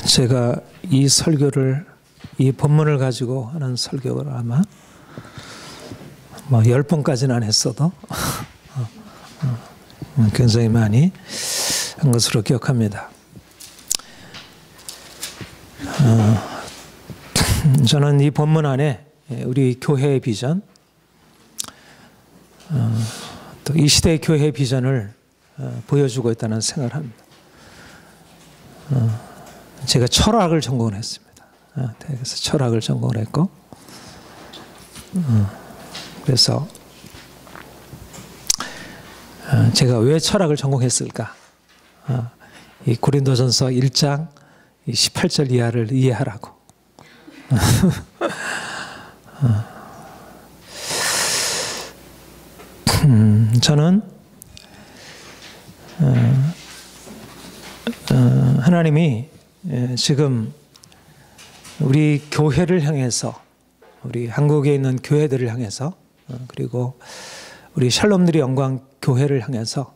제가 이 설교를, 이 본문을 가지고 하는 설교를 아마 10번까지는 안 했어도 굉장히 많이 한 것으로 기억합니다. 저는 이 본문 안에 우리 교회의 비전, 또 이 시대의 교회의 비전을 보여주고 있다는 생각을 합니다. 제가 철학을 전공을 했습니다. 대학에서 철학을 전공을 했고, 그래서 제가 왜 철학을 전공했을까? 이 고린도전서 1장 18절 이하를 이해하라고. 저는 하나님이 지금 우리 교회를 향해서, 우리 한국에 있는 교회들을 향해서, 그리고 우리 샬롬들의 영광 교회를 향해서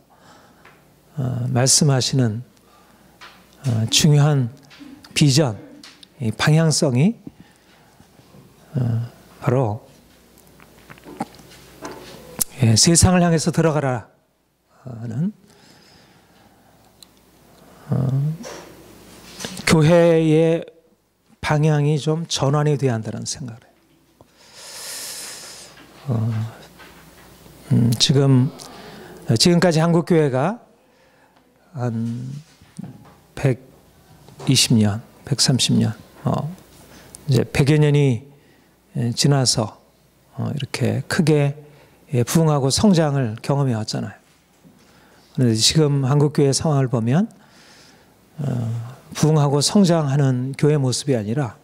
말씀하시는 중요한 비전, 방향성이 바로 세상을 향해서 들어가라 하는 교회의 방향이 좀 전환이 돼야 한다는 생각을 해요. 지금까지 한국교회가 한 120년, 130년, 이제 100여 년이 지나서 이렇게 크게 부흥하고 성장을 경험해 왔잖아요. 그런데 지금 한국교회 상황을 보면 부흥하고 성장하는 교회 모습이 아니라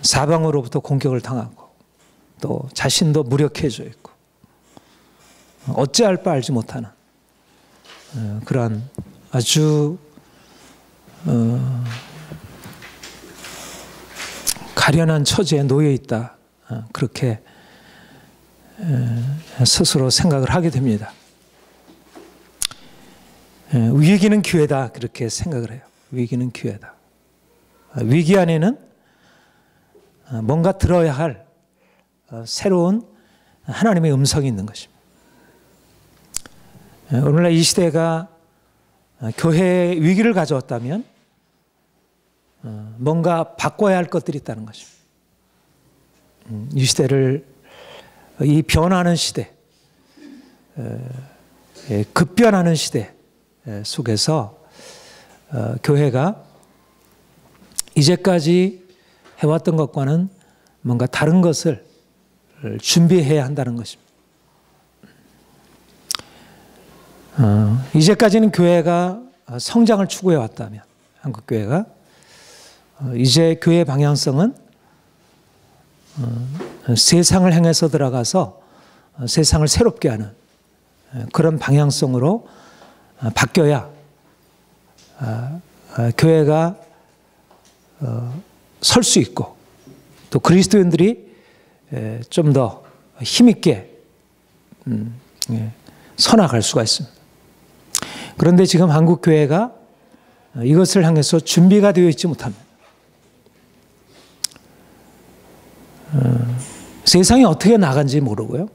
사방으로부터 공격을 당하고 또 자신도 무력해져 있고 어찌할 바 알지 못하는 그러한 아주 가련한 처지에 놓여 있다, 그렇게 스스로 생각을 하게 됩니다. 위기는 기회다, 그렇게 생각을 해요. 위기는 기회다. 위기 안에는 뭔가 들어야 할 새로운 하나님의 음성이 있는 것입니다. 오늘날 이 시대가 교회에 위기를 가져왔다면 뭔가 바꿔야 할 것들이 있다는 것입니다. 이 시대를, 이 변하는 시대, 급변하는 시대 속에서 교회가 이제까지 해왔던 것과는 뭔가 다른 것을 준비해야 한다는 것입니다. 이제까지는 교회가 성장을 추구해 왔다면, 한국교회가 이제 교회의 방향성은 세상을 향해서 들어가서 세상을 새롭게 하는 그런 방향성으로 바뀌어야 교회가 설 수 있고, 또 그리스도인들이 좀 더 힘있게 서나갈 수가 있습니다. 그런데 지금 한국교회가 이것을 향해서 준비가 되어 있지 못합니다. 세상이 어떻게 나간지 모르고요,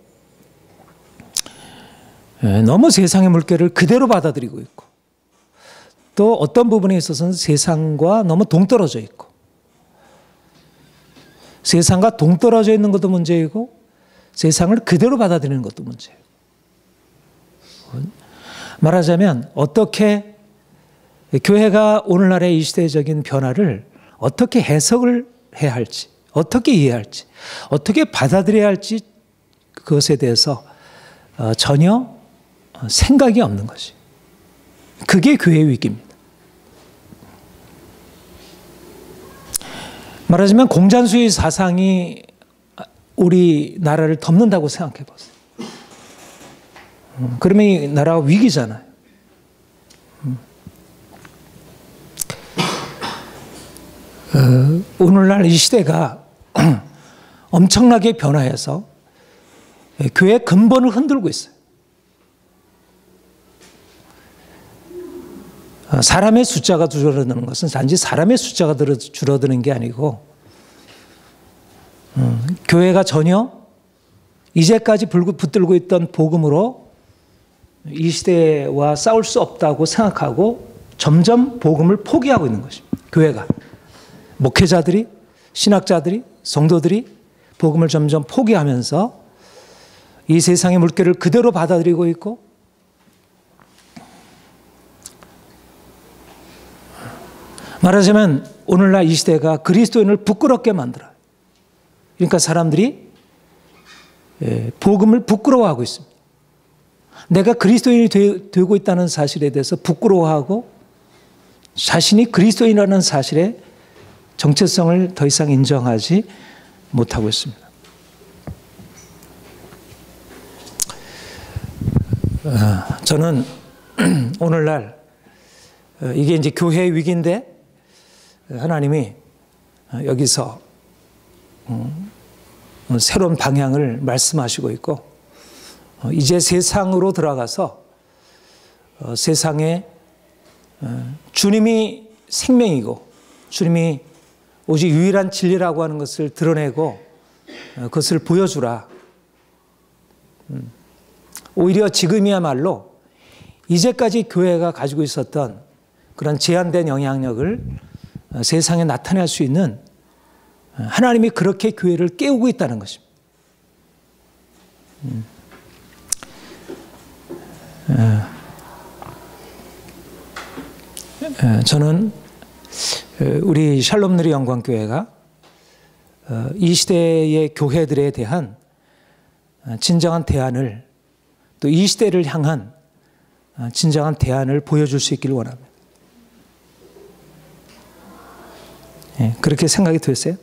너무 세상의 물결을 그대로 받아들이고 있고, 또 어떤 부분에 있어서는 세상과 너무 동떨어져 있고, 세상과 동떨어져 있는 것도 문제이고 세상을 그대로 받아들이는 것도 문제예요. 말하자면 어떻게 교회가 오늘날의 이 시대적인 변화를 어떻게 해석을 해야 할지, 어떻게 이해할지, 어떻게 받아들여야 할지, 그것에 대해서 전혀 생각이 없는 것이, 그게 교회의 위기입니다. 말하자면 공산주의 사상이 우리나라를 덮는다고 생각해 보세요. 그러면 이 나라가 위기잖아요. 오늘날 이 시대가 엄청나게 변화해서 교회의 근본을 흔들고 있어요. 사람의 숫자가 줄어드는 것은 단지 사람의 숫자가 줄어드는 게 아니고 교회가 전혀 이제까지 붙들고 있던 복음으로 이 시대와 싸울 수 없다고 생각하고 점점 복음을 포기하고 있는 것입니다. 교회가. 목회자들이, 신학자들이, 성도들이 복음을 점점 포기하면서 이 세상의 물결을 그대로 받아들이고 있고 말하자면 오늘날 이 시대가 그리스도인을 부끄럽게 만들어요. 그러니까 사람들이 복음을 부끄러워하고 있습니다. 내가 그리스도인이 되고 있다는 사실에 대해서 부끄러워하고 자신이 그리스도인이라는 사실에 정체성을 더 이상 인정하지 못하고 있습니다. 저는 오늘날 이게 이제 교회의 위기인데 하나님이 여기서 새로운 방향을 말씀하시고 있고 이제 세상으로 들어가서 세상에 주님이 생명이고 주님이 오직 유일한 진리라고 하는 것을 드러내고 그것을 보여주라. 오히려 지금이야말로 이제까지 교회가 가지고 있었던 그런 제한된 영향력을 세상에 나타낼 수 있는 하나님이 그렇게 교회를 깨우고 있다는 것입니다. 저는 우리 샬롬 누리 영광교회가 이 시대의 교회들에 대한 진정한 대안을 또 이 시대를 향한 진정한 대안을 보여줄 수 있기를 원합니다. 그렇게 생각이 드세요?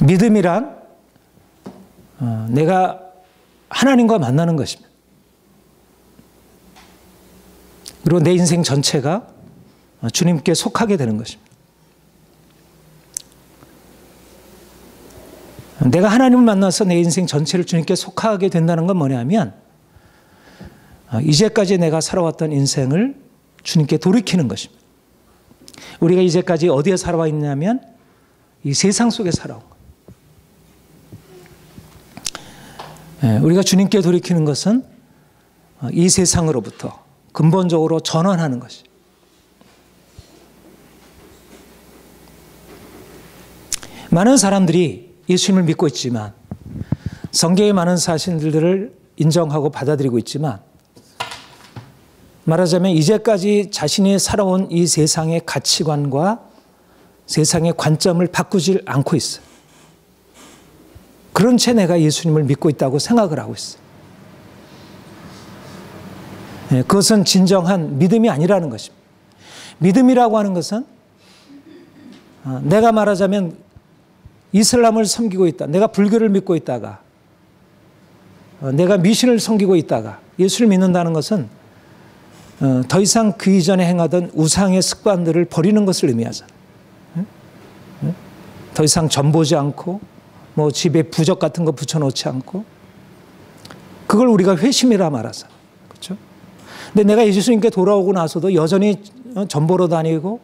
믿음이란 내가 하나님과 만나는 것입니다. 그리고 내 인생 전체가 주님께 속하게 되는 것입니다. 내가 하나님을 만나서 내 인생 전체를 주님께 속하게 된다는 건 뭐냐면 이제까지 내가 살아왔던 인생을 주님께 돌이키는 것입니다. 우리가 이제까지 어디에 살아와 있냐면 이 세상 속에 살아온 거예요. 우리가 주님께 돌이키는 것은 이 세상으로부터 근본적으로 전환하는 것이. 많은 사람들이 예수님을 믿고 있지만 성경의 많은 사실들을 인정하고 받아들이고 있지만 말하자면 이제까지 자신이 살아온 이 세상의 가치관과 세상의 관점을 바꾸질 않고 있어요. 그런 채 내가 예수님을 믿고 있다고 생각을 하고 있어요. 그것은 진정한 믿음이 아니라는 것입니다. 믿음이라고 하는 것은 내가 말하자면 이슬람을 섬기고 있다. 내가 불교를 믿고 있다가 내가 미신을 섬기고 있다가 예수를 믿는다는 것은 더 이상 그 이전에 행하던 우상의 습관들을 버리는 것을 의미하잖아요. 더 이상 점 보지 않고 뭐 집에 부적 같은 거 붙여놓지 않고 그걸 우리가 회심이라 말하죠. 그렇죠? 근데 내가 예수님께 돌아오고 나서도 여전히 점 보러 다니고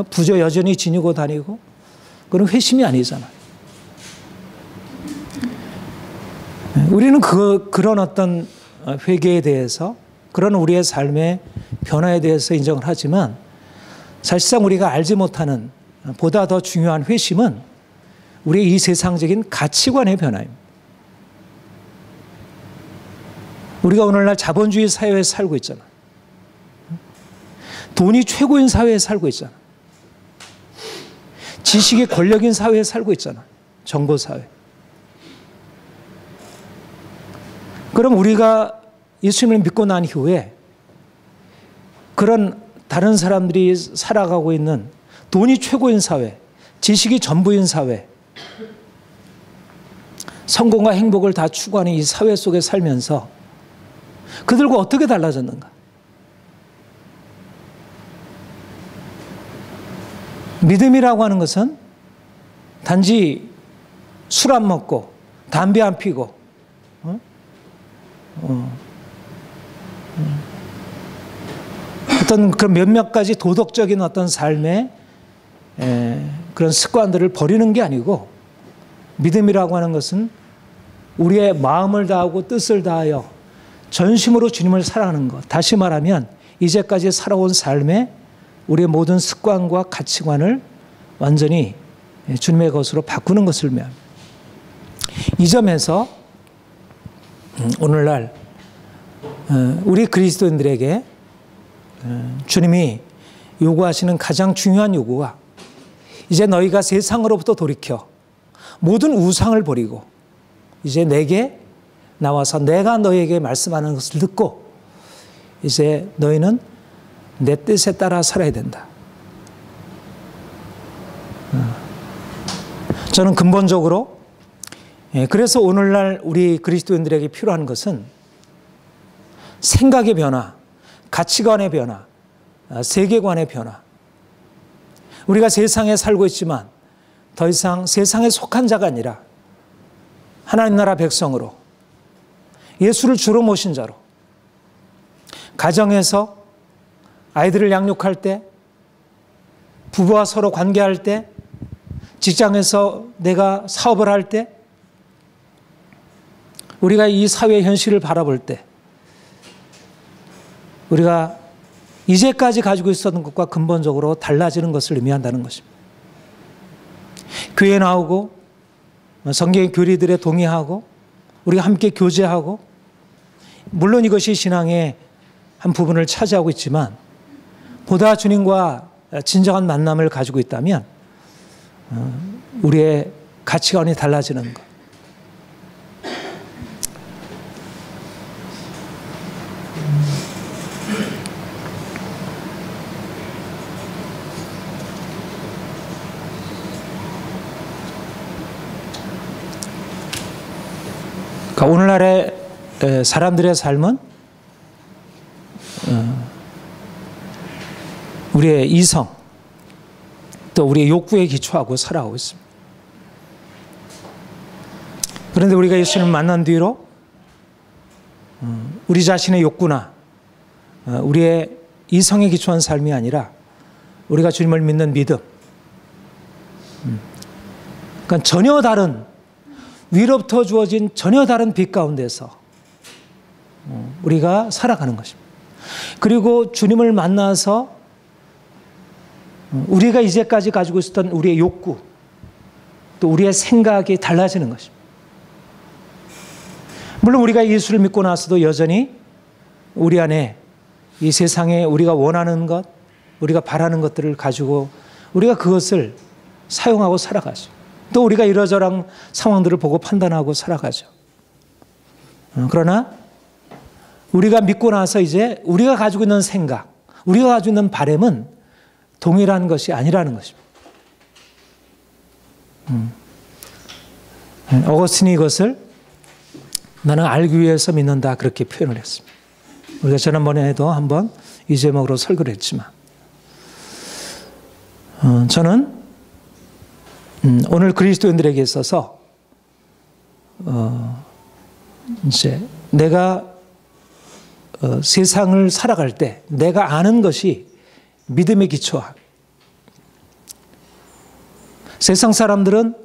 부적 여전히 지니고 다니고 그건 회심이 아니잖아요. 우리는 그런 어떤 회개에 대해서 그런 우리의 삶의 변화에 대해서 인정을 하지만 사실상 우리가 알지 못하는 보다 더 중요한 회심은 우리의 이 세상적인 가치관의 변화입니다. 우리가 오늘날 자본주의 사회에 살고 있잖아. 돈이 최고인 사회에 살고 있잖아. 지식이 권력인 사회에 살고 있잖아. 정보사회. 그럼 우리가 예수님을 믿고 난 이후에 그런 다른 사람들이 살아가고 있는 돈이 최고인 사회, 지식이 전부인 사회, 성공과 행복을 다 추구하는 이 사회 속에 살면서 그들과 어떻게 달라졌는가? 믿음이라고 하는 것은 단지 술 안 먹고 담배 안 피고 어떤 그런 몇몇 가지 도덕적인 어떤 삶의 그런 습관들을 버리는 게 아니고, 믿음이라고 하는 것은 우리의 마음을 다하고 뜻을 다하여 전심으로 주님을 사랑하는 것. 다시 말하면 이제까지 살아온 삶의 우리의 모든 습관과 가치관을 완전히 주님의 것으로 바꾸는 것을 의미합니다. 이 점에서 오늘날 우리 그리스도인들에게 주님이 요구하시는 가장 중요한 요구가, 이제 너희가 세상으로부터 돌이켜 모든 우상을 버리고 이제 내게 나와서 내가 너희에게 말씀하는 것을 듣고 이제 너희는 내 뜻에 따라 살아야 된다. 저는 근본적으로 그래서 오늘날 우리 그리스도인들에게 필요한 것은 생각의 변화, 가치관의 변화, 세계관의 변화. 우리가 세상에 살고 있지만 더 이상 세상에 속한 자가 아니라 하나님 나라 백성으로, 예수를 주로 모신 자로, 가정에서 아이들을 양육할 때, 부부와 서로 관계할 때, 직장에서 내가 사업을 할 때, 우리가 이 사회의 현실을 바라볼 때 우리가 이제까지 가지고 있었던 것과 근본적으로 달라지는 것을 의미한다는 것입니다. 교회에 나오고 성경의 교리들에 동의하고 우리가 함께 교제하고, 물론 이것이 신앙의 한 부분을 차지하고 있지만 보다 주님과 진정한 만남을 가지고 있다면 우리의 가치관이 달라지는 것. 오늘날의 사람들의 삶은 우리의 이성, 또 우리의 욕구에 기초하고 살아가고 있습니다. 그런데 우리가 예수님을 만난 뒤로 우리 자신의 욕구나 우리의 이성에 기초한 삶이 아니라 우리가 주님을 믿는 믿음, 그러니까 전혀 다른, 위로부터 주어진 전혀 다른 빛 가운데서 우리가 살아가는 것입니다. 그리고 주님을 만나서 우리가 이제까지 가지고 있었던 우리의 욕구, 또 우리의 생각이 달라지는 것입니다. 물론 우리가 예수를 믿고 나서도 여전히 우리 안에 이 세상에 우리가 원하는 것, 우리가 바라는 것들을 가지고 우리가 그것을 사용하고 살아가죠. 또 우리가 이러저런 상황들을 보고 판단하고 살아가죠. 그러나 우리가 믿고 나서 이제 우리가 가지고 있는 생각, 우리가 가지고 있는 바람은 동일한 것이 아니라는 것입니다. 어거스틴이 이것을 나는 알기 위해서 믿는다, 그렇게 표현을 했습니다. 우리가 지난번에도 한번 이 제목으로 설교를 했지만 저는 오늘 그리스도인들에게 있어서 이제 내가 세상을 살아갈 때 내가 아는 것이 믿음에 기초한, 세상 사람들은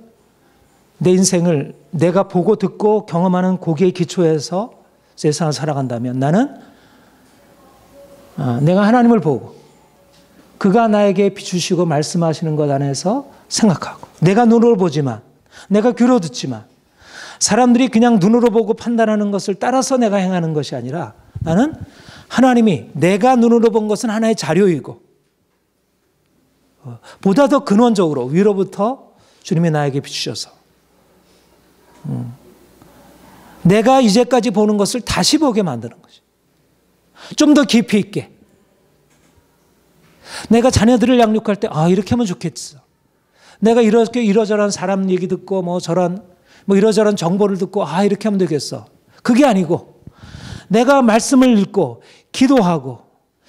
내 인생을 내가 보고 듣고 경험하는 거기에 기초해서 세상을 살아간다면, 나는 내가 하나님을 보고 그가 나에게 비추시고 말씀하시는 것 안에서 생각하고, 내가 눈으로 보지만, 내가 귀로 듣지만, 사람들이 그냥 눈으로 보고 판단하는 것을 따라서 내가 행하는 것이 아니라, 나는 하나님이 내가 눈으로 본 것은 하나의 자료이고 보다 더 근원적으로 위로부터 주님이 나에게 비추셔서 내가 이제까지 보는 것을 다시 보게 만드는 것이, 좀 더 깊이 있게. 내가 자녀들을 양육할 때 이렇게 하면 좋겠어. 내가 이렇게 이러저런 사람 얘기 듣고 이러저런 정보를 듣고 이렇게 하면 되겠어. 그게 아니고 내가 말씀을 읽고 기도하고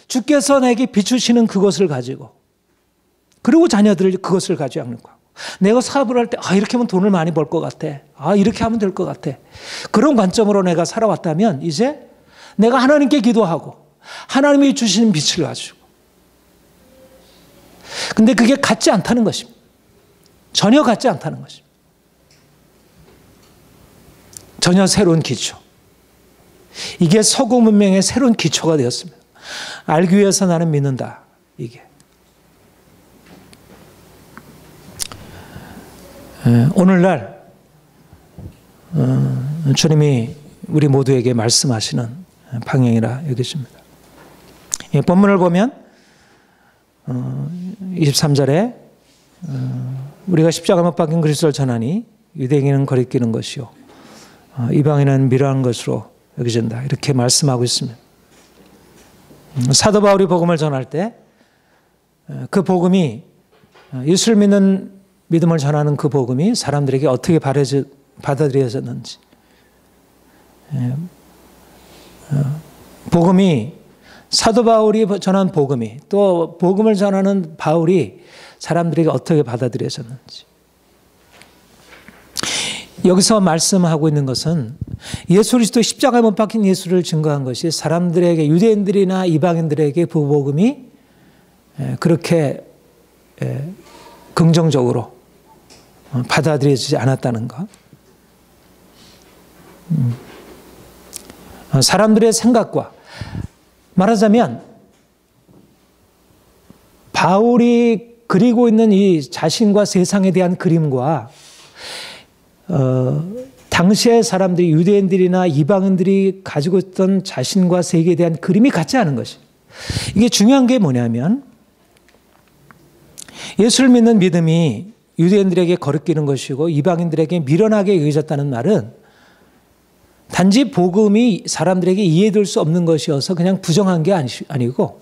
주께서 내게 비추시는 그것을 가지고, 그리고 자녀들을 그것을 가지고 양육하고, 내가 사업을 할 때 이렇게 하면 돈을 많이 벌 것 같아. 이렇게 하면 될 것 같아. 그런 관점으로 내가 살아왔다면 이제 내가 하나님께 기도하고 하나님이 주시는 빛을 가지고. 근데 그게 같지 않다는 것입니다. 전혀 같지 않다는 것입니다. 전혀 새로운 기초. 이게 서구 문명의 새로운 기초가 되었습니다. 알기 위해서 나는 믿는다. 이게. 오늘날 주님이 우리 모두에게 말씀하시는 방향이라 여겨집니다. 본문을 보면 23절에 우리가 십자가 못 박힌 그리스도를 전하니 유대인은 거리끼는 것이요 이방인은 미련한 것으로 여겨진다. 이렇게 말씀하고 있습니다. 사도 바울이 복음을 전할 때 그 복음이 예수를 믿는 믿음을 전하는 그 복음이 사람들에게 어떻게 받아들여졌는지, 복음이 사도 바울이 전한 복음이 또 복음을 전하는 바울이 사람들에게 어떻게 받아들여졌는지. 여기서 말씀하고 있는 것은 예수 그리스도 십자가에 못 박힌 예수를 증거한 것이 사람들에게, 유대인들이나 이방인들에게 그 복음이 그렇게 긍정적으로 받아들여지지 않았다는 것. 사람들의 생각과, 말하자면 바울이 그리고 있는 이 자신과 세상에 대한 그림과 당시의 사람들이, 유대인들이나 이방인들이 가지고 있던 자신과 세계에 대한 그림이 같지 않은 것이. 이게 중요한 게 뭐냐면 예수를 믿는 믿음이 유대인들에게 거리끼는 것이고 이방인들에게 미련하게 여겨졌다는 말은 단지 복음이 사람들에게 이해될 수 없는 것이어서 그냥 부정한 게 아니고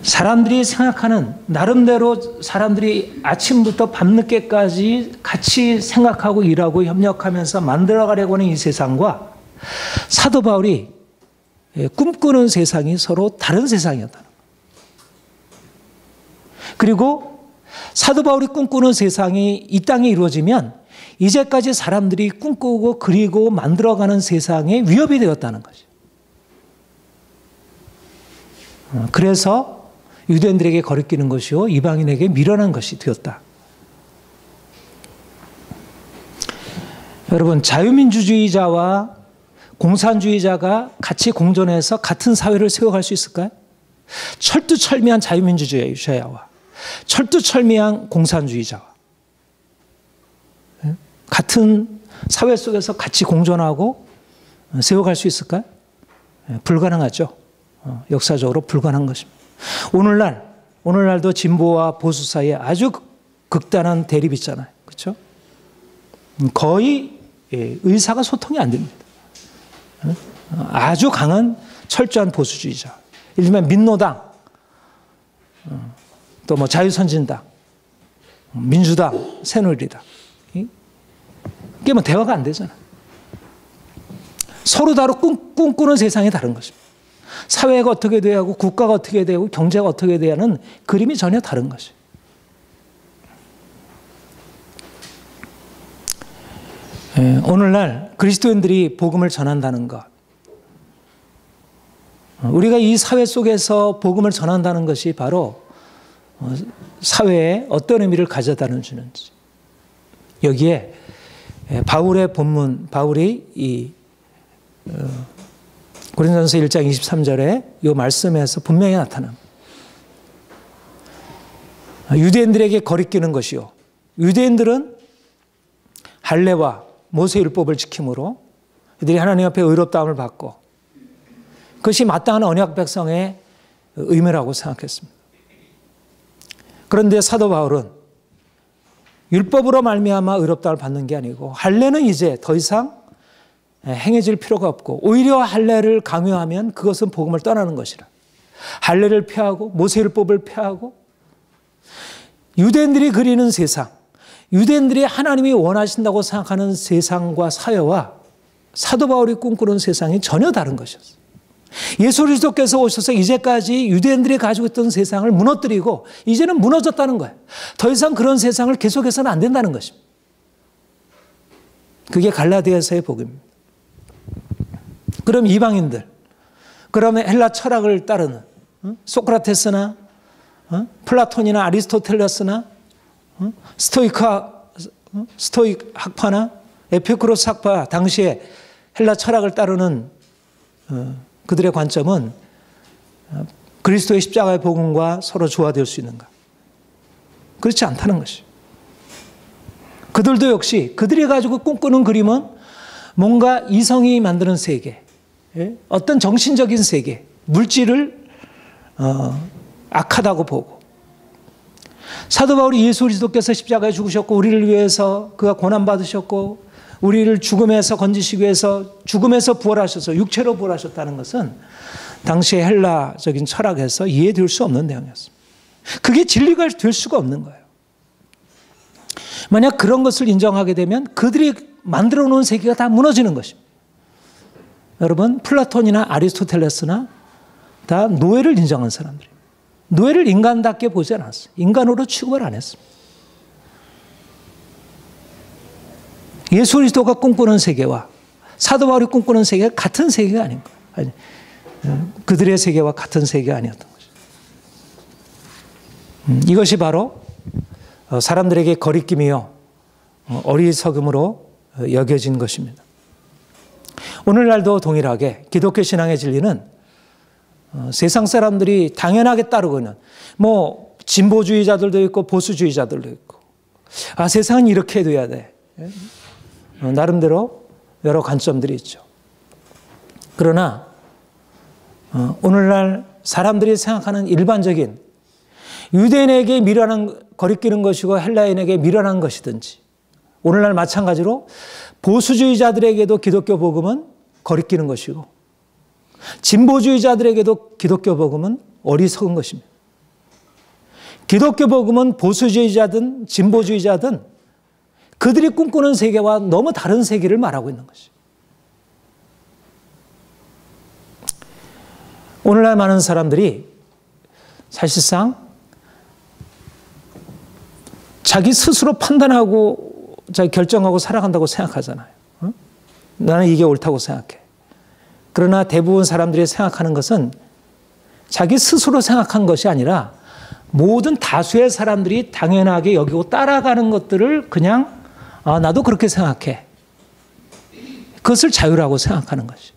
사람들이 생각하는, 나름대로 사람들이 아침부터 밤늦게까지 같이 생각하고 일하고 협력하면서 만들어가려고 하는 이 세상과 사도 바울이 꿈꾸는 세상이 서로 다른 세상이었다. 그리고 사도 바울이 꿈꾸는 세상이 이 땅에 이루어지면 이제까지 사람들이 꿈꾸고 그리고 만들어가는 세상에 위협이 되었다는 거죠. 그래서 유대인들에게 거리끼는 것이요 이방인에게 미련한 것이 되었다. 여러분, 자유민주주의자와 공산주의자가 같이 공존해서 같은 사회를 세워갈 수 있을까요? 철두철미한 자유민주주의자와 철두철미한 공산주의자와 같은 사회 속에서 같이 공존하고 세워갈 수 있을까요? 불가능하죠. 역사적으로 불가능한 것입니다. 오늘날도 진보와 보수 사이에 아주 극단한 대립이 있잖아요. 그렇죠? 거의 의사가 소통이 안 됩니다. 아주 강한 철저한 보수주의자. 예를 들면 민노당, 또 뭐 자유선진당, 민주당, 새누리당. 이게 뭐 대화가 안 되잖아요. 서로 다로 꿈꾸는 세상이 다른 것입니다. 사회가 어떻게 돼야 하고 국가가 어떻게 되고 경제가 어떻게 돼야 하는 그림이 전혀 다른 것이에요. 오늘날 그리스도인들이 복음을 전한다는 것, 우리가 이 사회 속에서 복음을 전한다는 것이 바로 사회에 어떤 의미를 가져다는 주는지. 여기에 바울의 본문, 바울이 이 고린도전서 1장 23절에 이 말씀에서 분명히 나타납니다. 유대인들에게 거리끼는 것이요. 유대인들은 할례와 모세율법을 지킴으로 그들이 하나님 앞에 의롭다함을 받고 그것이 마땅한 언약 백성의 의무라고 생각했습니다. 그런데 사도 바울은 율법으로 말미암아 의롭다함을 받는 게 아니고 할례는 이제 더 이상 행해질 필요가 없고 오히려 할례를 강요하면 그것은 복음을 떠나는 것이라. 할례를 폐하고 모세율법을 폐하고 유대인들이 그리는 세상, 유대인들이 하나님이 원하신다고 생각하는 세상과 사회와 사도 바울이 꿈꾸는 세상이 전혀 다른 것이었어요. 예수 그리스도께서 오셔서 이제까지 유대인들이 가지고 있던 세상을 무너뜨리고 이제는 무너졌다는 거예요. 더 이상 그런 세상을 계속해서는 안 된다는 것입니다. 그게 갈라디아서의 복음입니다. 그럼 이방인들, 그러면 헬라 철학을 따르는 소크라테스나 플라톤이나 아리스토텔레스나 스토이크 학파나 에피쿠로스 학파, 당시에 헬라 철학을 따르는 그들의 관점은 그리스도의 십자가의 복음과 서로 조화될 수 있는가? 그렇지 않다는 것이. 그들도 역시 그들이 가지고 꿈꾸는 그림은 뭔가 이성이 만드는 세계, 어떤 정신적인 세계, 물질을 악하다고 보고, 사도 바울이 예수 그리스도께서 십자가에 죽으셨고 우리를 위해서 그가 고난받으셨고 우리를 죽음에서 건지시기 위해서 죽음에서 부활하셔서 육체로 부활하셨다는 것은 당시의 헬라적인 철학에서 이해될 수 없는 내용이었습니다. 그게 진리가 될 수가 없는 거예요. 만약 그런 것을 인정하게 되면 그들이 만들어 놓은 세계가 다 무너지는 것입니다. 여러분, 플라톤이나 아리스토텔레스나 다 노예를 인정한 사람들이에요. 노예를 인간답게 보지 않았어요. 인간으로 취급을 안 했습니다. 예수 그리스도가 꿈꾸는 세계와 사도 바울이 꿈꾸는 세계가 같은 세계가 아닌 거예요. 아니, 그들의 세계와 같은 세계가 아니었던 거죠. 이것이 바로 사람들에게 거리낌이요 어리석음으로 여겨진 것입니다. 오늘날도 동일하게 기독교 신앙의 진리는 세상 사람들이 당연하게 따르고 있는 진보주의자들도 있고 보수주의자들도 있고 세상은 이렇게 돼야 돼. 나름대로 여러 관점들이 있죠. 그러나 오늘날 사람들이 생각하는 일반적인 유대인에게 미련한 거리끼는 것이고 헬라인에게 미련한 것이든지 오늘날 마찬가지로 보수주의자들에게도 기독교 복음은 거리끼는 것이고 진보주의자들에게도 기독교 복음은 어리석은 것입니다. 기독교 복음은 보수주의자든 진보주의자든 그들이 꿈꾸는 세계와 너무 다른 세계를 말하고 있는 것이죠. 오늘날 많은 사람들이 사실상 자기 스스로 판단하고 자기 결정하고 살아간다고 생각하잖아요. 나는 이게 옳다고 생각해. 그러나 대부분 사람들이 생각하는 것은 자기 스스로 생각한 것이 아니라 모든 다수의 사람들이 당연하게 여기고 따라가는 것들을 그냥 나도 그렇게 생각해. 그것을 자유라고 생각하는 것이죠.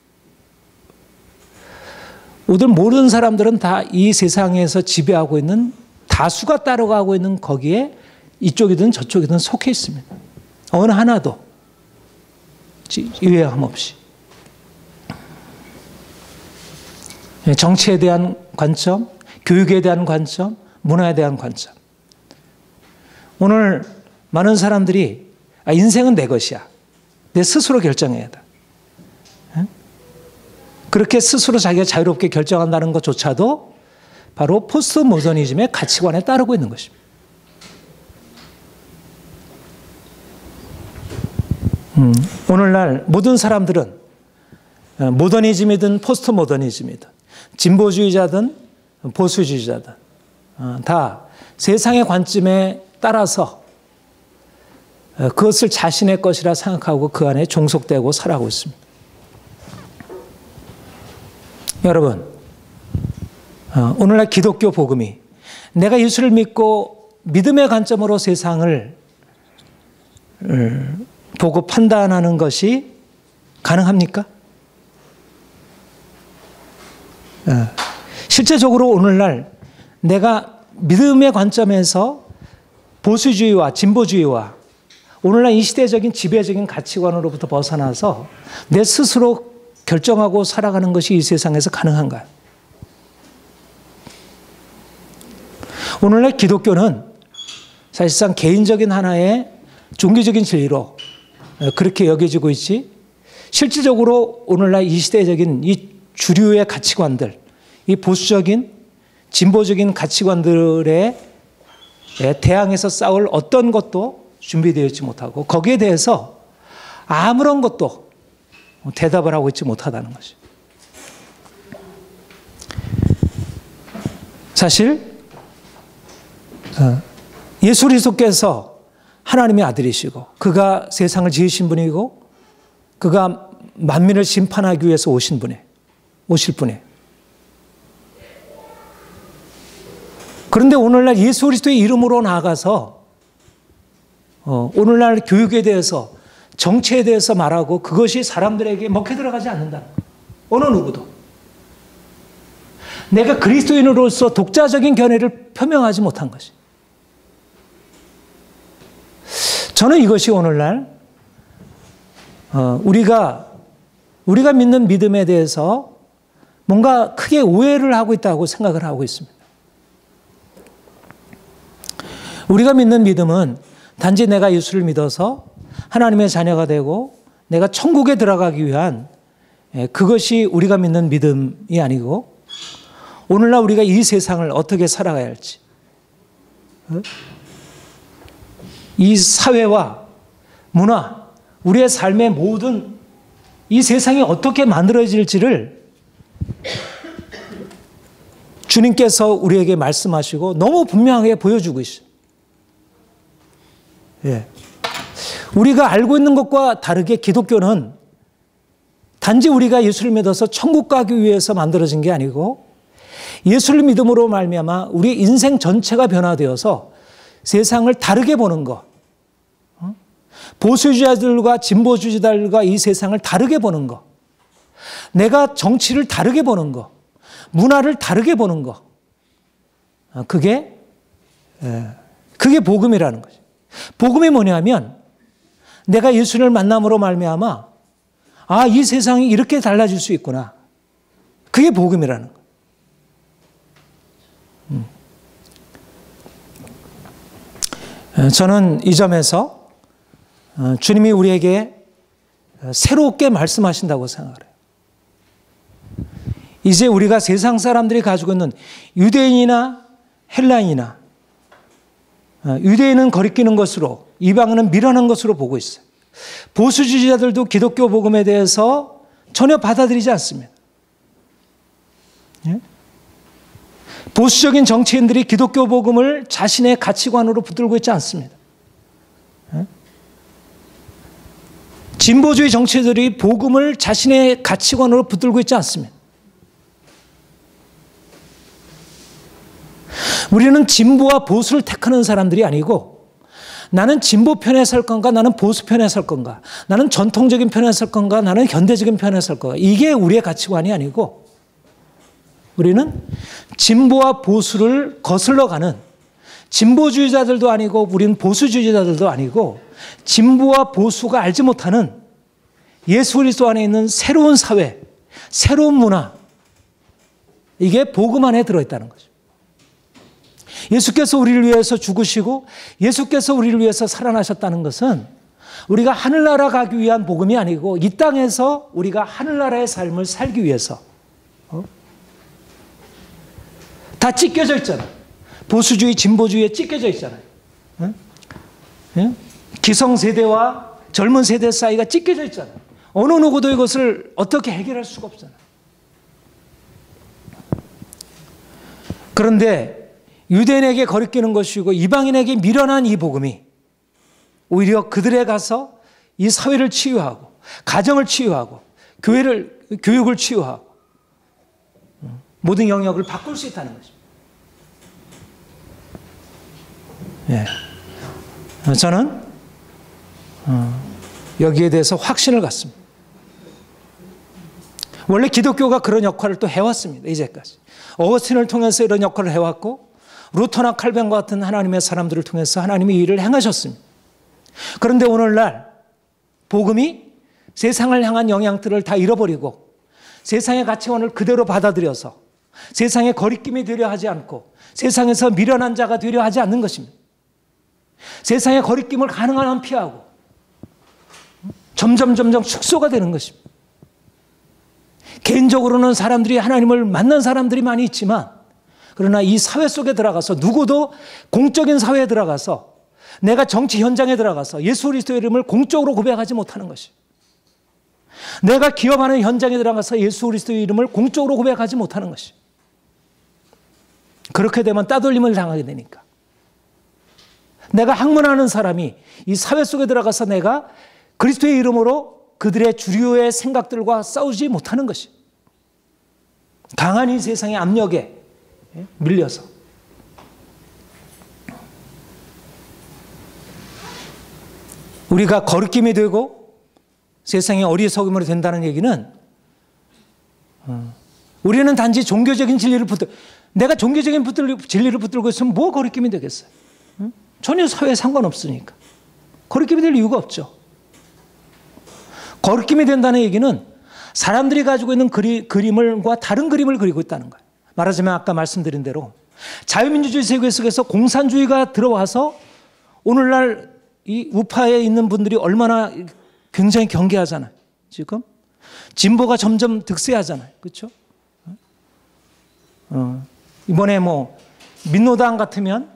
모든 사람들은 다 이 세상에서 지배하고 있는 다수가 따라가고 있는 거기에 이쪽이든 저쪽이든 속해 있습니다. 어느 하나도 유예함 없이. 정치에 대한 관점, 교육에 대한 관점, 문화에 대한 관점. 오늘 많은 사람들이 인생은 내 것이야. 내 스스로 결정해야 돼. 그렇게 스스로 자기가 자유롭게 결정한다는 것조차도 바로 포스트 모더니즘의 가치관에 따르고 있는 것입니다. 오늘날 모든 사람들은 모더니즘이든 포스트 모더니즘이든 진보주의자든 보수주의자든 다 세상의 관점에 따라서 그것을 자신의 것이라 생각하고 그 안에 종속되고 살아가고 있습니다. 여러분, 오늘날 기독교 복음이 내가 예수를 믿고 믿음의 관점으로 세상을 보고 판단하는 것이 가능합니까? 실제적으로 오늘날 내가 믿음의 관점에서 보수주의와 진보주의와 오늘날 이 시대적인 지배적인 가치관으로부터 벗어나서 내 스스로 결정하고 살아가는 것이 이 세상에서 가능한가요? 오늘날 기독교는 사실상 개인적인 하나의 종교적인 진리로 그렇게 여겨지고 있지, 실질적으로 오늘날 이 시대적인 이 주류의 가치관들, 이 보수적인 진보적인 가치관들에 대항해서 싸울 어떤 것도 준비되어 있지 못하고 거기에 대해서 아무런 것도 대답을 하고 있지 못하다는 것이. 사실 예수 그리스도께서 하나님의 아들이시고 그가 세상을 지으신 분이고 그가 만민을 심판하기 위해서 오실 분이에요. 그런데 오늘날 예수 그리스도의 이름으로 나아가서 오늘날 교육에 대해서 정치에 대해서 말하고 그것이 사람들에게 먹혀 들어가지 않는다. 어느 누구도. 내가 그리스도인으로서 독자적인 견해를 표명하지 못한 것이. 저는 이것이 오늘날 우리가 믿는 믿음에 대해서 뭔가 크게 오해를 하고 있다고 생각을 하고 있습니다. 우리가 믿는 믿음은 단지 내가 예수를 믿어서 하나님의 자녀가 되고 내가 천국에 들어가기 위한 그것이 우리가 믿는 믿음이 아니고 오늘날 우리가 이 세상을 어떻게 살아가야 할지 이 사회와 문화, 우리의 삶의 모든 이 세상이 어떻게 만들어질지를 주님께서 우리에게 말씀하시고 너무 분명하게 보여주고 있어요. 예. 우리가 알고 있는 것과 다르게 기독교는 단지 우리가 예수를 믿어서 천국 가기 위해서 만들어진 게 아니고 예수를 믿음으로 말미암아 우리 인생 전체가 변화되어서 세상을 다르게 보는 것, 보수주의자들과 진보주의자들과 이 세상을 다르게 보는 것, 내가 정치를 다르게 보는 것, 문화를 다르게 보는 것, 그게 복음이라는 거죠. 복음이 뭐냐면 내가 예수를 만남으로 말미암아 이 세상이 이렇게 달라질 수 있구나. 그게 복음이라는 거예요. 저는 이 점에서 주님이 우리에게 새롭게 말씀하신다고 생각을 해요. 이제 우리가 세상 사람들이 가지고 있는 유대인이나 헬라인이나 유대인은 거리끼는 것으로 이방인은 밀어넣는 것으로 보고 있어요. 보수주의자들도 기독교 복음에 대해서 전혀 받아들이지 않습니다. 보수적인 정치인들이 기독교 복음을 자신의 가치관으로 붙들고 있지 않습니다. 진보주의 정치인들이 복음을 자신의 가치관으로 붙들고 있지 않습니다. 우리는 진보와 보수를 택하는 사람들이 아니고 나는 진보 편에 설 건가 나는 보수 편에 설 건가 나는 전통적인 편에 설 건가 나는 현대적인 편에 설 건가 이게 우리의 가치관이 아니고 우리는 진보와 보수를 거슬러 가는 진보주의자들도 아니고 우리는 보수주의자들도 아니고 진보와 보수가 알지 못하는 예수 그리스도 안에 있는 새로운 사회, 새로운 문화 이게 복음 안에 들어있다는 거죠. 예수께서 우리를 위해서 죽으시고 예수께서 우리를 위해서 살아나셨다는 것은 우리가 하늘나라 가기 위한 복음이 아니고 이 땅에서 우리가 하늘나라의 삶을 살기 위해서 다 찢겨져 있잖아요. 보수주의, 진보주의에 찢겨져 있잖아요. 기성세대와 젊은 세대 사이가 찢겨져 있잖아요. 어느 누구도 이것을 어떻게 해결할 수가 없잖아요. 그런데 유대인에게 거리끼는 것이고 이방인에게 미련한 이 복음이 오히려 그들에 가서 이 사회를 치유하고 가정을 치유하고 교육을 치유하고 모든 영역을 바꿀 수 있다는 것입니다. 예. 저는 여기에 대해서 확신을 갖습니다. 원래 기독교가 그런 역할을 또 해왔습니다. 이제까지. 어거스틴을 통해서 이런 역할을 해왔고 루터나 칼뱅과 같은 하나님의 사람들을 통해서 하나님이 이 일을 행하셨습니다. 그런데 오늘날 복음이 세상을 향한 영향들을 다 잃어버리고 세상의 가치관을 그대로 받아들여서 세상의 거리낌이 되려 하지 않고 세상에서 미련한 자가 되려 하지 않는 것입니다. 세상의 거리낌을 가능한 한 피하고 점점 축소가 되는 것입니다. 개인적으로는 사람들이 하나님을 만난 사람들이 많이 있지만 그러나 이 사회 속에 들어가서 누구도 공적인 사회에 들어가서 내가 정치 현장에 들어가서 예수 그리스도의 이름을 공적으로 고백하지 못하는 것이 내가 기업하는 현장에 들어가서 예수 그리스도의 이름을 공적으로 고백하지 못하는 것이 그렇게 되면 따돌림을 당하게 되니까. 내가 학문하는 사람이 이 사회 속에 들어가서 내가 그리스도의 이름으로 그들의 주류의 생각들과 싸우지 못하는 것이. 강한 이 세상의 압력에 밀려서. 우리가 거리낌이 되고 세상의 어리석음으로 된다는 얘기는 우리는 단지 종교적인 진리를 내가 종교적인 진리를 붙들고 있으면 뭐 거리낌이 되겠어요? 전혀 사회에 상관없으니까. 거리낌이 될 이유가 없죠. 거리낌이 된다는 얘기는 사람들이 가지고 있는 그림과 다른 그림을 그리고 있다는 거예요. 말하자면 아까 말씀드린 대로 자유민주주의 세계 속에서 공산주의가 들어와서 오늘날 이 우파에 있는 분들이 얼마나 굉장히 경계하잖아요. 지금 진보가 점점 득세하잖아요. 그렇죠? 이번에 뭐 민노당 같으면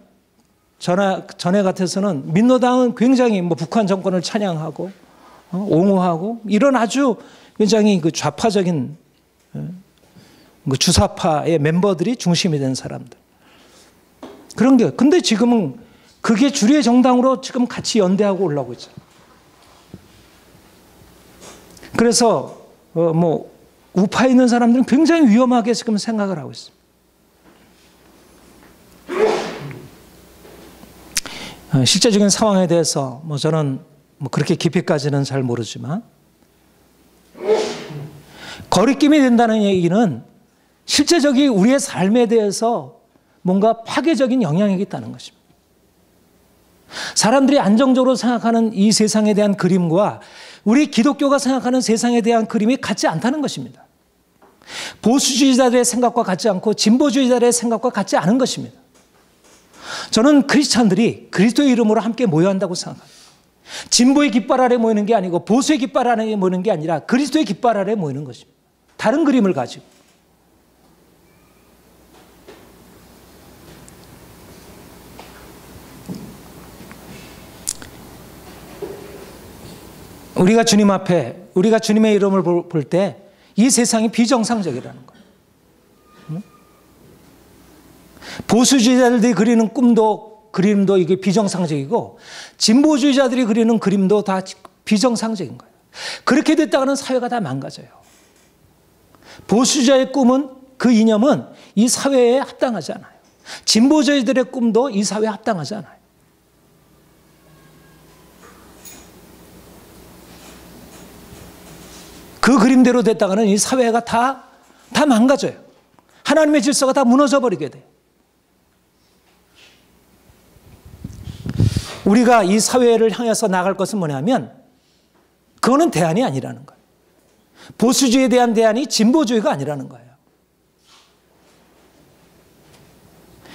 전에 같아서는 민노당은 굉장히 뭐 북한 정권을 찬양하고 옹호하고 이런 아주 굉장히 그 좌파적인 그 주사파의 멤버들이 중심이 된 사람들. 그런 게 근데 지금은 그게 주류의 정당으로 지금 같이 연대하고 올라오고 있죠. 그래서 뭐 우파에 있는 사람들은 굉장히 위험하게 지금 생각을 하고 있습니다. 실제적인 상황에 대해서 뭐 저는 뭐 그렇게 깊이까지는 잘 모르지만 거리낌이 된다는 얘기는 실제적인 우리의 삶에 대해서 뭔가 파괴적인 영향이 있다는 것입니다. 사람들이 안정적으로 생각하는 이 세상에 대한 그림과 우리 기독교가 생각하는 세상에 대한 그림이 같지 않다는 것입니다. 보수주의자들의 생각과 같지 않고 진보주의자들의 생각과 같지 않은 것입니다. 저는 크리스찬들이 그리스도의 이름으로 함께 모여야 한다고 생각합니다. 진보의 깃발 아래 모이는 게 아니고 보수의 깃발 아래 모이는 게 아니라 그리스도의 깃발 아래 모이는 것입니다. 다른 그림을 가지고. 우리가 주님 앞에 우리가 주님의 이름을 볼 때 이 세상이 비정상적이라는 거예요. 보수주의자들이 그리는 그림도 이게 비정상적이고 진보주의자들이 그리는 그림도 다 비정상적인 거예요. 그렇게 됐다가는 사회가 다 망가져요. 보수주의자의 꿈은 그 이념은 이 사회에 합당하지 않아요. 진보주의자들의 꿈도 이 사회에 합당하지 않아요. 그 그림대로 됐다가는 이 사회가 다 망가져요. 하나님의 질서가 다 무너져 버리게 돼요. 우리가 이 사회를 향해서 나갈 것은 뭐냐면 그거는 대안이 아니라는 거예요. 보수주의에 대한 대안이 진보주의가 아니라는 거예요.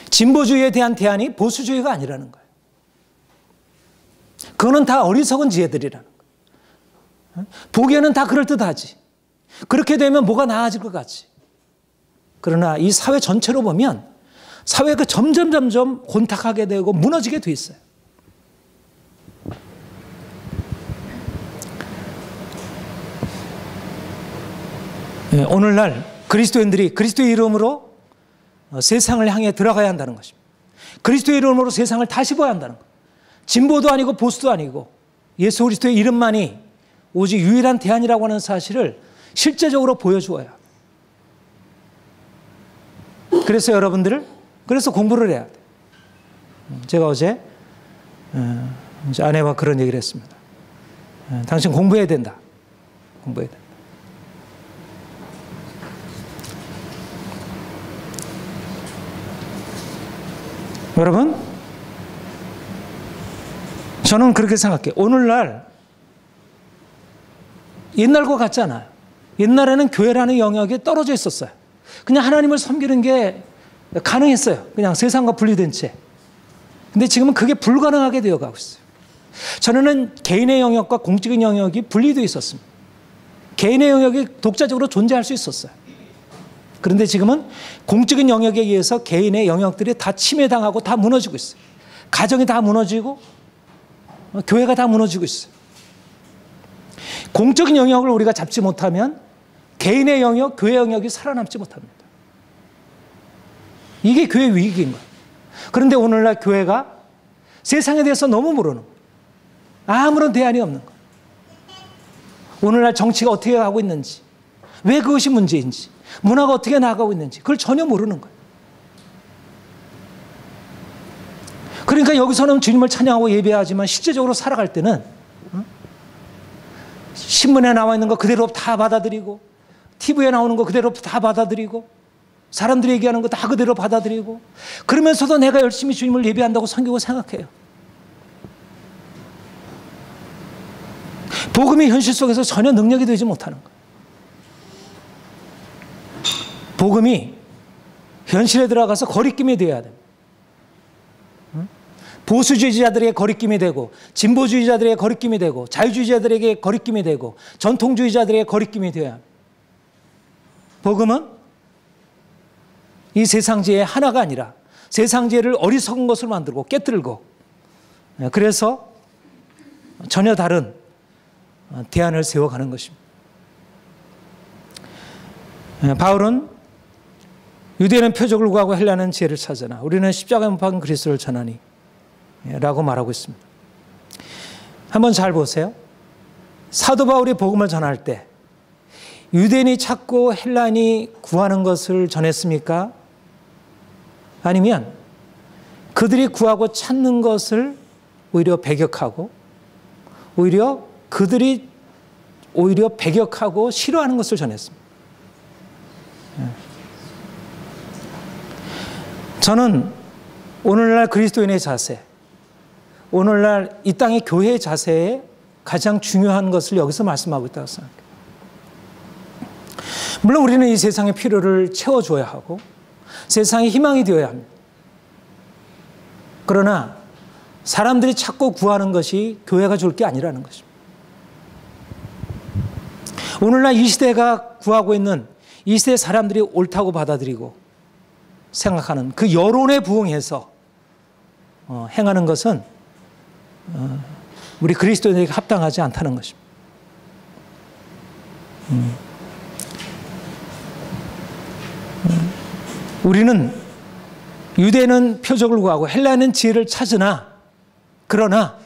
진보주의에 대한 대안이 보수주의가 아니라는 거예요. 그거는 다 어리석은 지혜들이라는 거예요. 보기에는 다 그럴듯하지. 그렇게 되면 뭐가 나아질 것 같지. 그러나 이 사회 전체로 보면 사회가 점점 혼탁하게 되고 무너지게 돼 있어요. 오늘날 그리스도인들이 그리스도의 이름으로 세상을 향해 들어가야 한다는 것입니다. 그리스도의 이름으로 세상을 다시 봐야 한다는 것. 진보도 아니고 보수도 아니고 예수 그리스도의 이름만이 오직 유일한 대안이라고 하는 사실을 실제적으로 보여주어야. 그래서 여러분들을 그래서 공부를 해야 돼. 제가 어제 아내와 그런 얘기를 했습니다. 당신 공부해야 된다. 공부해야 된다. 여러분, 저는 그렇게 생각해요. 오늘날 옛날과 같지 않아요. 옛날에는 교회라는 영역이 떨어져 있었어요. 그냥 하나님을 섬기는 게 가능했어요. 그냥 세상과 분리된 채. 근데 지금은 그게 불가능하게 되어가고 있어요. 전에는 개인의 영역과 공적인 영역이 분리되어 있었습니다. 개인의 영역이 독자적으로 존재할 수 있었어요. 그런데 지금은 공적인 영역에 의해서 개인의 영역들이 다 침해당하고 다 무너지고 있어요. 가정이 다 무너지고 교회가 다 무너지고 있어요. 공적인 영역을 우리가 잡지 못하면 개인의 영역, 교회 영역이 살아남지 못합니다. 이게 교회 위기인 거예요. 그런데 오늘날 교회가 세상에 대해서 너무 모르는 거예요. 아무런 대안이 없는 거예요. 오늘날 정치가 어떻게 가고 있는지, 왜 그것이 문제인지, 문화가 어떻게 나아가고 있는지 그걸 전혀 모르는 거예요. 그러니까 여기서는 주님을 찬양하고 예배하지만 실제적으로 살아갈 때는 신문에 나와 있는 거 그대로 다 받아들이고, TV에 나오는 거 그대로 다 받아들이고, 사람들이 얘기하는 거 다 그대로 받아들이고, 그러면서도 내가 열심히 주님을 예배한다고 섬기고 생각해요. 복음이 현실 속에서 전혀 능력이 되지 못하는 거예요. 복음이 현실에 들어가서 거리낌이 되어야 됩니다. 보수주의자들에게 거리낌이 되고, 진보주의자들에게 거리낌이 되고, 자유주의자들에게 거리낌이 되고, 전통주의자들에게 거리낌이 되어야 합니다. 복음은 이 세상지혜 하나가 아니라 세상지혜를 어리석은 것으로 만들고 깨뜨리고, 그래서 전혀 다른 대안을 세워가는 것입니다. 바울은 유대인은 표적을 구하고 헬라는 지혜를 찾으나 우리는 십자가에 못 박은 그리스도를 전하니 라고 말하고 있습니다. 한번 잘 보세요. 사도 바울이 복음을 전할 때 유대인이 찾고 헬라인이 구하는 것을 전했습니까? 아니면 그들이 구하고 찾는 것을 오히려 배격하고, 그들이 배격하고 싫어하는 것을 전했습니다. 저는 오늘날 그리스도인의 자세, 오늘날 이 땅의 교회의 자세에 가장 중요한 것을 여기서 말씀하고 있다고 생각합니다. 물론 우리는 이 세상의 필요를 채워줘야 하고 세상의 희망이 되어야 합니다. 그러나 사람들이 찾고 구하는 것이 교회가 줄 게 아니라는 것입니다. 오늘날 이 시대가 구하고 있는, 이 시대 사람들이 옳다고 받아들이고 생각하는 그 여론에 부응해서 행하는 것은 우리 그리스도인에게 합당하지 않다는 것입니다. 우리는 유대는 표적을 구하고 헬라는 지혜를 찾으나, 그러나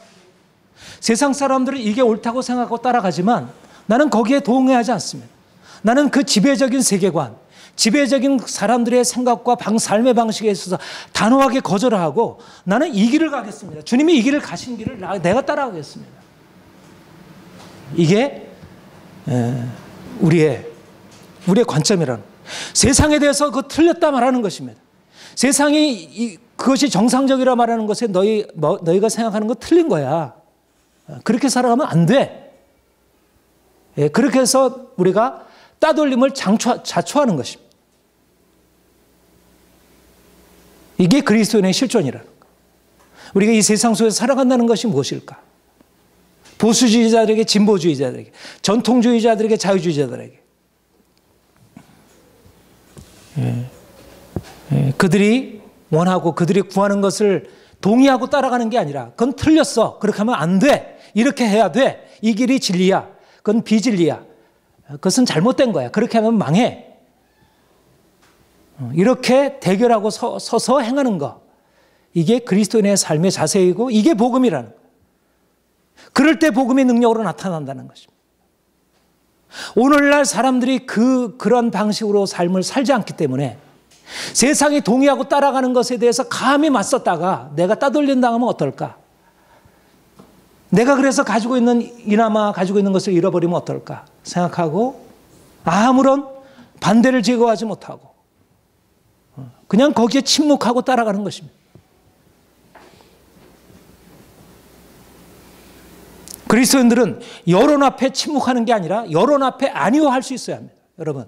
세상 사람들은 이게 옳다고 생각하고 따라가지만 나는 거기에 동의하지 않습니다. 나는 그 지배적인 세계관, 지배적인 사람들의 생각과 삶의 방식에 있어서 단호하게 거절하고 나는 이 길을 가겠습니다. 주님이 이 길을 가신 길을 내가 따라가겠습니다. 이게 우리의 관점이라는, 세상에 대해서 그 틀렸다 말하는 것입니다. 세상이 그것이 정상적이라 말하는 것에 너희가 생각하는 거 틀린 거야. 그렇게 살아가면 안 돼. 그렇게 해서 우리가 따돌림을 자초하는 것입니다. 이게 그리스도인의 실존이라는 것. 우리가 이 세상 속에서 살아간다는 것이 무엇일까? 보수주의자들에게, 진보주의자들에게, 전통주의자들에게, 자유주의자들에게 그들이 원하고 그들이 구하는 것을 동의하고 따라가는 게 아니라 그건 틀렸어. 그렇게 하면 안 돼. 이렇게 해야 돼. 이 길이 진리야. 그건 비진리야. 그것은 잘못된 거야. 그렇게 하면 망해. 이렇게 대결하고 서서 행하는 거. 이게 그리스도인의 삶의 자세이고 이게 복음이라는 거예요. 그럴 때 복음의 능력으로 나타난다는 것입니다. 오늘날 사람들이 그런 방식으로 삶을 살지 않기 때문에 세상이 동의하고 따라가는 것에 대해서 감히 맞섰다가 내가 따돌림 당하면 어떨까? 내가 그래서 이나마 가지고 있는 것을 잃어버리면 어떨까 생각하고 아무런 반대를 제거하지 못하고 그냥 거기에 침묵하고 따라가는 것입니다. 그리스도인들은 여론 앞에 침묵하는 게 아니라 여론 앞에 아니오할 수 있어야 합니다. 여러분,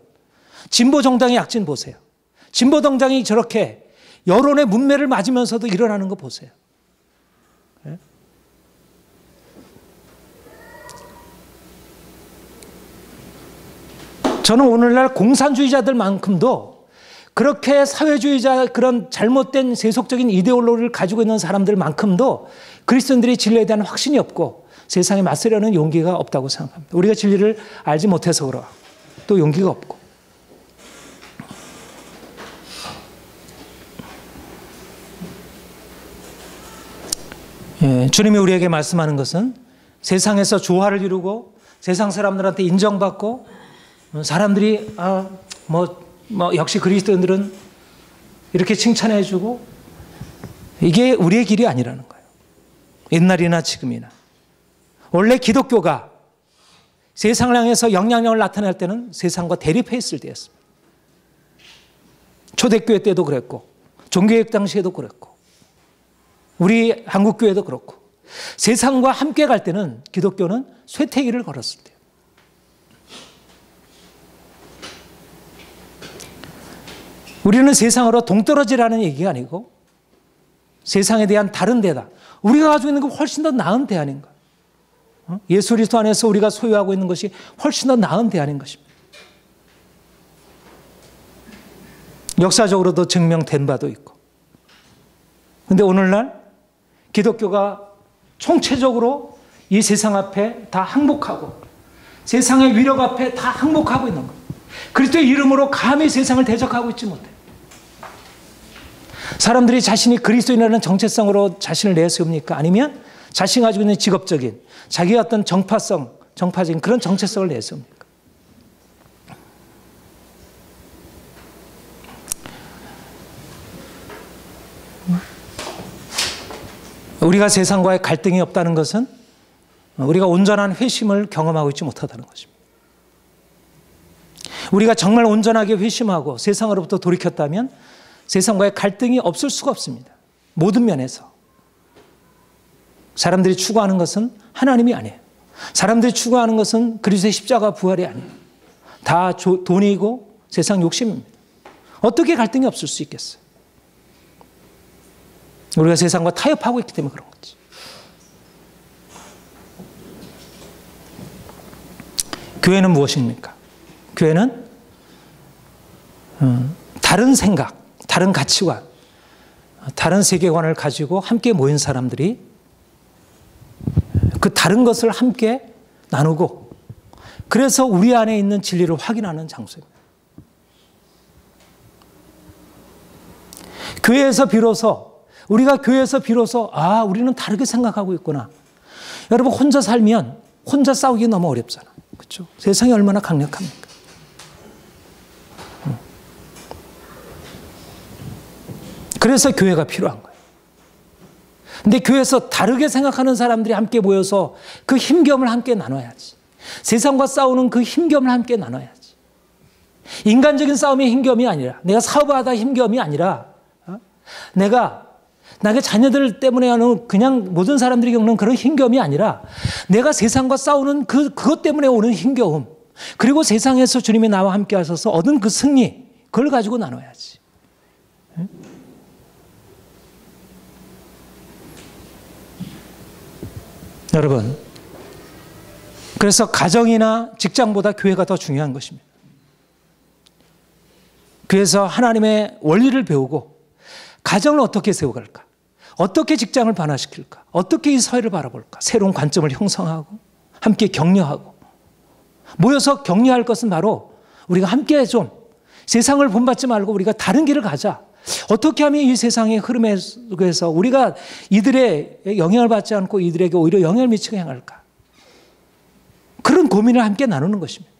진보 정당의 약진 보세요. 진보 정당이 저렇게 여론의 문매를 맞으면서도 일어나는 거 보세요. 저는 오늘날 공산주의자들만큼도 그렇게 사회주의자 그런 잘못된 세속적인 이데올로기를 가지고 있는 사람들만큼도 그리스도인들이 진리에 대한 확신이 없고 세상에 맞서려는 용기가 없다고 생각합니다. 우리가 진리를 알지 못해서 그러고 또 용기가 없고. 주님이 우리에게 말씀하는 것은 세상에서 조화를 이루고 세상 사람들한테 인정받고 사람들이 역시 그리스도인들은 이렇게 칭찬해주고 이게 우리의 길이 아니라는 거예요. 옛날이나 지금이나. 원래 기독교가 세상을 향해서 영향력을 나타낼 때는 세상과 대립해 있을 때였습니다. 초대교회 때도 그랬고 종교개혁 당시에도 그랬고 우리 한국교회도 그렇고 세상과 함께 갈 때는 기독교는 쇠퇴기를 걸었을 때예요. 우리는 세상으로 동떨어지라는 얘기가 아니고 세상에 대한 다른 대답, 우리가 가지고 있는 게 훨씬 더 나은 대안인가. 예수 그리스도 안에서 우리가 소유하고 있는 것이 훨씬 더 나은 대안인 것입니다. 역사적으로도 증명된 바도 있고. 그런데 오늘날 기독교가 총체적으로 이 세상 앞에 다 항복하고 세상의 위력 앞에 다 항복하고 있는 거예요. 그리스도의 이름으로 감히 세상을 대적하고 있지 못해요. 사람들이 자신이 그리스도인이라는 정체성으로 자신을 내세웁니까? 아니면 자신이 가지고 있는 직업적인 자기의 어떤 정파적인 그런 정체성을 내세웁니까? 우리가 세상과의 갈등이 없다는 것은 우리가 온전한 회심을 경험하고 있지 못하다는 것입니다. 우리가 정말 온전하게 회심하고 세상으로부터 돌이켰다면 세상과의 갈등이 없을 수가 없습니다. 모든 면에서. 사람들이 추구하는 것은 하나님이 아니에요. 사람들이 추구하는 것은 그리스도의 십자가 부활이 아니에요. 다 돈이고 세상 욕심입니다. 어떻게 갈등이 없을 수 있겠어요? 우리가 세상과 타협하고 있기 때문에 그런 거지. 교회는 무엇입니까? 교회는 다른 생각, 다른 가치관, 다른 세계관을 가지고 함께 모인 사람들이 그 다른 것을 함께 나누고 그래서 우리 안에 있는 진리를 확인하는 장소입니다. 우리가 교회에서 비로소 우리는 다르게 생각하고 있구나. 여러분 혼자 살면 혼자 싸우기 너무 어렵잖아. 그렇죠? 세상이 얼마나 강력합니까? 그래서 교회가 필요한 거예요. 근데 교회에서 다르게 생각하는 사람들이 함께 모여서 그 힘겨움을 함께 나눠야지. 세상과 싸우는 그 힘겨움을 함께 나눠야지. 인간적인 싸움의 힘겨움이 아니라 내가 사업하다 힘겨움이 아니라 내가 나의 자녀들 때문에 하는 그냥 모든 사람들이 겪는 그런 힘겨움이 아니라 내가 세상과 싸우는 그것 때문에 오는 힘겨움 그리고 세상에서 주님이 나와 함께 하셔서 얻은 그 승리 그걸 가지고 나눠야지. 여러분 그래서 가정이나 직장보다 교회가 더 중요한 것입니다. 그래서 하나님의 원리를 배우고 가정을 어떻게 세워갈까? 어떻게 직장을 변화시킬까? 어떻게 이 사회를 바라볼까? 새로운 관점을 형성하고 함께 격려하고 모여서 격려할 것은 바로 우리가 함께 좀 세상을 본받지 말고 우리가 다른 길을 가자. 어떻게 하면 이 세상의 흐름에 속에서 우리가 이들의 영향을 받지 않고 이들에게 오히려 영향을 미치게 행할까? 그런 고민을 함께 나누는 것입니다.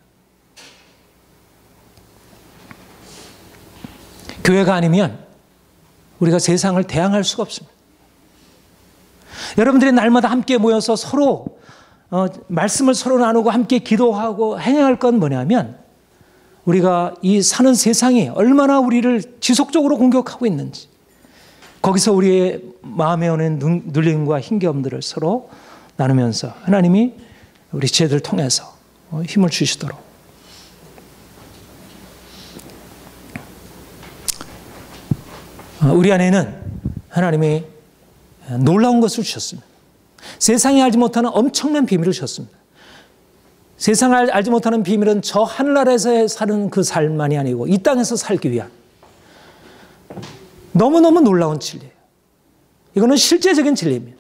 교회가 아니면 우리가 세상을 대항할 수가 없습니다. 여러분들이 날마다 함께 모여서 서로 말씀을 서로 나누고 함께 기도하고 행할 건 뭐냐면 우리가 이 사는 세상이 얼마나 우리를 지속적으로 공격하고 있는지 거기서 우리의 마음에 오는 눌림과 힘겨움들을 서로 나누면서 하나님이 우리 지혜들을 통해서 힘을 주시도록 우리 안에는 하나님이 놀라운 것을 주셨습니다. 세상이 알지 못하는 엄청난 비밀을 주셨습니다. 세상을 알지 못하는 비밀은 저 하늘나라에서 사는 그 삶만이 아니고 이 땅에서 살기 위한 너무너무 놀라운 진리예요. 이거는 실제적인 진리입니다.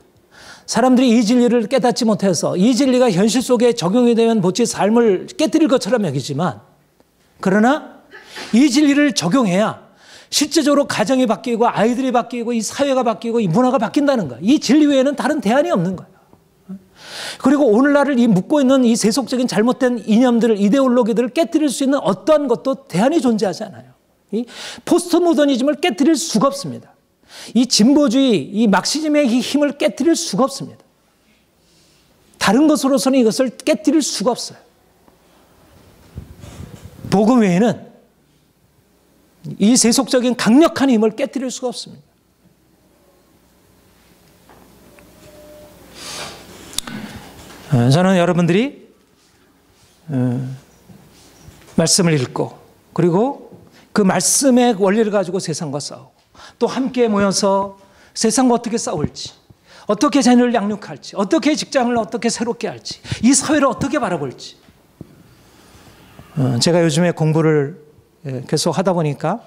사람들이 이 진리를 깨닫지 못해서 이 진리가 현실 속에 적용이 되면 마치 삶을 깨뜨릴 것처럼 여기지만 그러나 이 진리를 적용해야 실제적으로 가정이 바뀌고 아이들이 바뀌고 이 사회가 바뀌고 이 문화가 바뀐다는 거야. 이 진리 외에는 다른 대안이 없는 거야. 그리고 오늘날을 이 묶고 있는 이 세속적인 잘못된 이념들을, 이데올로기들을 깨뜨릴 수 있는 어떠한 것도 대안이 존재하지 않아요. 이 포스트 모더니즘을 깨뜨릴 수가 없습니다. 이 진보주의, 이 막시즘의 힘을 깨뜨릴 수가 없습니다. 다른 것으로서는 이것을 깨뜨릴 수가 없어요. 복음 외에는 이 세속적인 강력한 힘을 깨뜨릴 수가 없습니다. 저는 여러분들이 말씀을 읽고 그리고 그 말씀의 원리를 가지고 세상과 싸우고 또 함께 모여서 세상과 어떻게 싸울지, 어떻게 자녀를 양육할지, 어떻게 직장을 어떻게 새롭게 할지, 이 사회를 어떻게 바라볼지. 제가 요즘에 공부를 계속 하다 보니까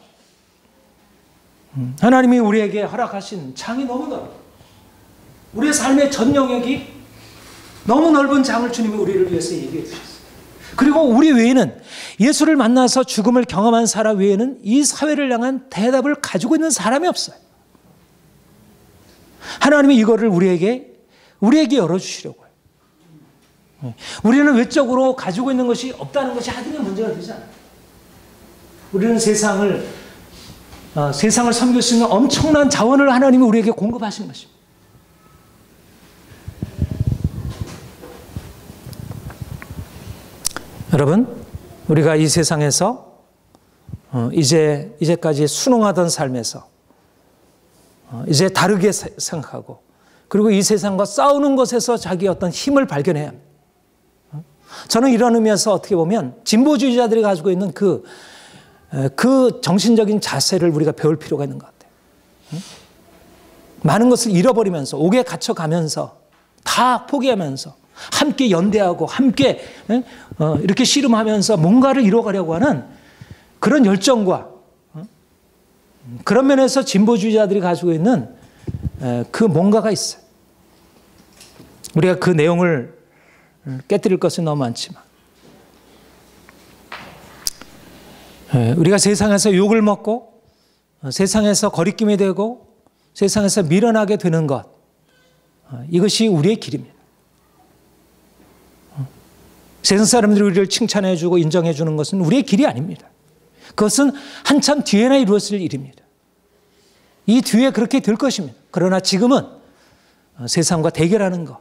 하나님이 우리에게 허락하신 장이 너무 넓어요. 우리의 삶의 전 영역이 너무 넓은 장을 주님이 우리를 위해서 얘기해 주셨어요. 그리고 우리 외에는 예수를 만나서 죽음을 경험한 사람 외에는 이 사회를 향한 대답을 가지고 있는 사람이 없어요. 하나님이 이거를 우리에게 열어주시려고요. 우리는 외적으로 가지고 있는 것이 없다는 것이 하등의 문제가 되지 않아요. 우리는 세상을 섬길 수 있는 엄청난 자원을 하나님이 우리에게 공급하신 것입니다. 여러분, 우리가 이 세상에서 이제까지 순응하던 삶에서 이제 다르게 생각하고 그리고 이 세상과 싸우는 것에서 자기의 어떤 힘을 발견해야 합니다. 저는 이런 의미에서 어떻게 보면 진보주의자들이 가지고 있는 그 정신적인 자세를 우리가 배울 필요가 있는 것 같아요. 많은 것을 잃어버리면서 옥에 갇혀가면서 다 포기하면서 함께 연대하고 함께 이렇게 씨름하면서 뭔가를 이뤄가려고 하는 그런 열정과 그런 면에서 진보주의자들이 가지고 있는 그 뭔가가 있어요. 우리가 그 내용을 깨뜨릴 것은 너무 많지만 우리가 세상에서 욕을 먹고 세상에서 거리낌이 되고 세상에서 밀어나게 되는 것, 이것이 우리의 길입니다. 세상 사람들이 우리를 칭찬해 주고 인정해 주는 것은 우리의 길이 아닙니다. 그것은 한참 뒤에나 이루어질 일입니다. 이 뒤에 그렇게 될 것입니다. 그러나 지금은 세상과 대결하는 것,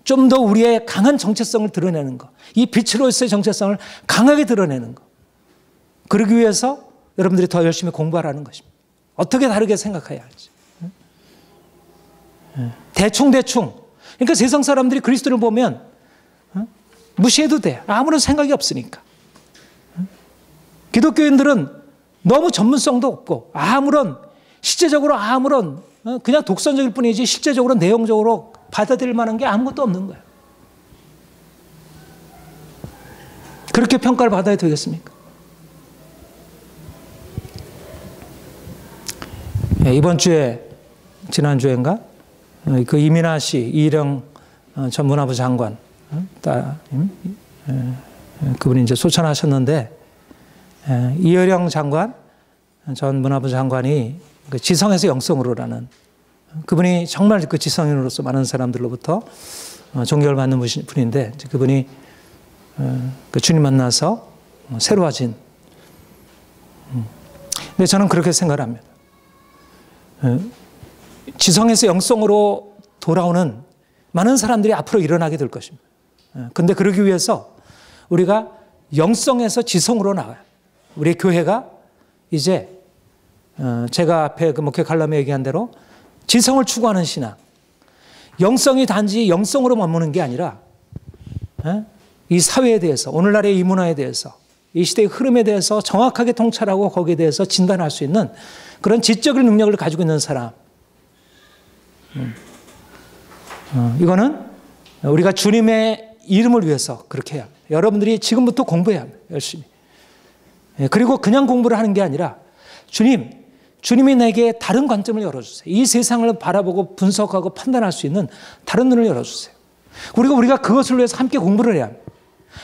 좀 더 우리의 강한 정체성을 드러내는 것, 이 빛으로서의 정체성을 강하게 드러내는 것, 그러기 위해서 여러분들이 더 열심히 공부하라는 것입니다. 어떻게 다르게 생각해야 할지. 대충. 그러니까 세상 사람들이 그리스도를 보면 무시해도 돼. 아무런 생각이 없으니까. 기독교인들은 너무 전문성도 없고 실제적으로 그냥 독선적일 뿐이지 실제적으로 내용적으로 받아들일 만한 게 아무것도 없는 거예요. 그렇게 평가를 받아야 되겠습니까? 이번 주에, 지난주인가? 그 이민아 씨, 이희령 전 문화부 장관, 그분이 이제 소천하셨는데, 이희령 장관, 전 문화부 장관이 그 지성에서 영성으로라는, 그분이 정말 그 지성인으로서 많은 사람들로부터 존경을 받는 분인데, 그분이 그 주님 만나서 새로워진. 근데 저는 그렇게 생각을 합니다. 지성에서 영성으로 돌아오는 많은 사람들이 앞으로 일어나게 될 것입니다. 근데 그러기 위해서 우리가 영성에서 지성으로 나가요. 우리 교회가 이제 제가 앞에 그 목회 칼럼에 얘기한 대로 지성을 추구하는 신앙, 영성이 단지 영성으로 머무는 게 아니라 이 사회에 대해서, 오늘날의 이 문화에 대해서, 이 시대의 흐름에 대해서 정확하게 통찰하고 거기에 대해서 진단할 수 있는 그런 지적인 능력을 가지고 있는 사람. 이거는 우리가 주님의 이름을 위해서 그렇게 해야 합니다. 여러분들이 지금부터 공부해야 합니다. 열심히. 그리고 그냥 공부를 하는 게 아니라 주님이 내게 다른 관점을 열어주세요. 이 세상을 바라보고 분석하고 판단할 수 있는 다른 눈을 열어주세요. 그리고 우리가 그것을 위해서 함께 공부를 해야 합니다.